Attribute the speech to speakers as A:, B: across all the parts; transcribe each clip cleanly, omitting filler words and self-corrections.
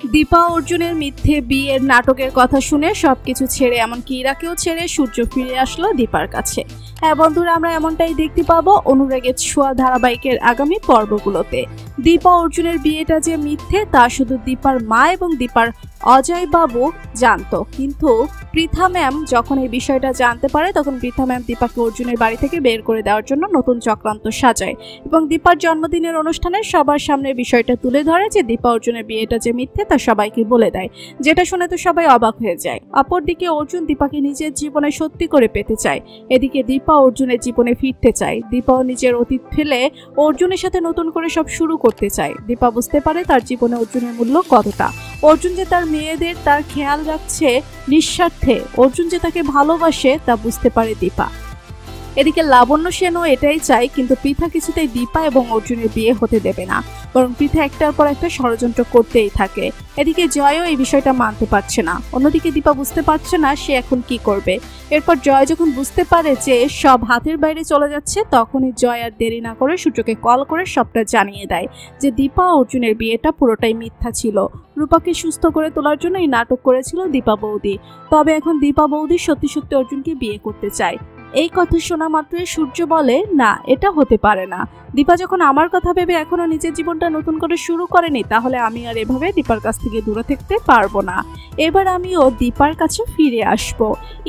A: দীপা অর্জুনের মিথ্যে বিয়ের নাটকের কথা শুনে সবকিছু ছেড়ে এমনকি ইরাকেও ছেড়ে সূর্য ফিরে আসলো দীপার কাছে। হ্যাঁ বন্ধুরা, আমরা এমনটাই দেখতে পাবো অনুরাগের ছোঁয়া ধারাবাহিকের আগামী পর্বগুলোতে। দীপা অর্জুনের বিয়েটা যে মিথ্যে তা শুধু দীপার মা এবং দীপার অজয় বাবু জানতো, কিন্তু পৃথা ম্যাম যখন এই বিষয়টা জানতে পারে তখন পৃথা ম্যাম দীপাকে অর্জুনের বাড়ি থেকে বের করে দেওয়ার জন্য নতুন চক্রান্ত সাজায় এবং দীপার জন্মদিনের অনুষ্ঠানে সবার সামনে বিষয়টা তুলে ধরে যে দীপা অর্জুনের বিয়েটা যে মিথ্যে তা সবাইকে বলে দেয়, যেটা শুনে তো সবাই অবাক হয়ে যায়। অপরদিকে অর্জুন দীপাকে নিজের জীবনে সত্যি করে পেতে চায়, এদিকে দীপা অর্জুনের জীবনে ফিরতে চায়। দীপাও নিজের অতীত ফেলে অর্জুনের সাথে নতুন করে সব শুরু করতে চায়। দীপা বুঝতে পারে তার জীবনে অর্জুনের মূল্য কতটা, অর্জুন যে তার মেয়েদের তার খেয়াল রাখছে নিঃস্বার্থে, অর্জুন যে তাকে ভালোবাসে তা বুঝতে পারে দীপা। এদিকে লাবণ্য সেনও এটাই চায়, কিন্তু পৃথা কিছুতেই দীপা এবং অর্জুনের বিয়ে হতে দেবে না, বরং পৃথা একটার পর একটা ষড়যন্ত্র করতেই থাকে। এদিকে জয়ও এই বিষয়টা মানতে পারছে না, অন্যদিকে দীপা বুঝতে পারছে না সে এখন কি করবে। এরপর জয় যখন বুঝতে পারে যে সব হাতের বাইরে চলে যাচ্ছে, তখনই জয় আর দেরি না করে সূর্যকে কল করে সবটা জানিয়ে দেয় যে দীপা অর্জুনের বিয়েটা পুরোটাই মিথ্যা ছিল। রূপাকে সুস্থ করে তোলার জন্য এই নাটক করেছিল দীপা বৌদি, তবে এখন দীপা বৌদি সত্যি সত্যি অর্জুনকে বিয়ে করতে চায়। এই কথা শোনা মাত্রই সূর্য বলে, না এটা হতে পারে না, দীপা যখন আমার কথা ভেবে এখনো নিজের জীবনটা নতুন করে শুরু করেনি, তাহলে আমি আর এভাবে দীপার কাছ থেকে দূরে থাকতে পারবো না। এবার আমিও দীপার কাছে ফিরে আসব,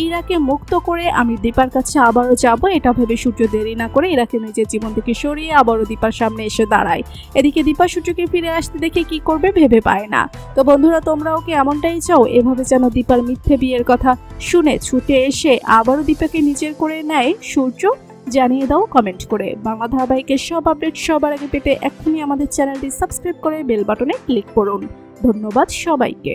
A: ইরাকে মুক্ত করে আমি দীপার কাছে আবারও যাব। এটা ভেবে সূর্য দেরি না করে ইরাকে নিজের জীবন থেকে সরিয়ে আবারও দীপার সামনে এসে দাঁড়ায়। এদিকে দীপা সূর্যকে ফিরে আসতে দেখে কি করবে ভেবে পায় না। তো বন্ধুরা, তোমরাও কি এমনটাই চাও এভাবে যেন দীপার মিথ্যে বিয়ের কথা শুনে ছুটে এসে আবারও দীপাকে নিজের করে নেয় সূর্য? জানিয়ে দাও কমেন্ট করে। বাংলা ধারাবাহিকের সব আপডেট সবার আগে পেতে এখনই আমাদের চ্যানেলটি সাবস্ক্রাইব করে বেল বাটনে ক্লিক করুন। ধন্যবাদ সবাইকে।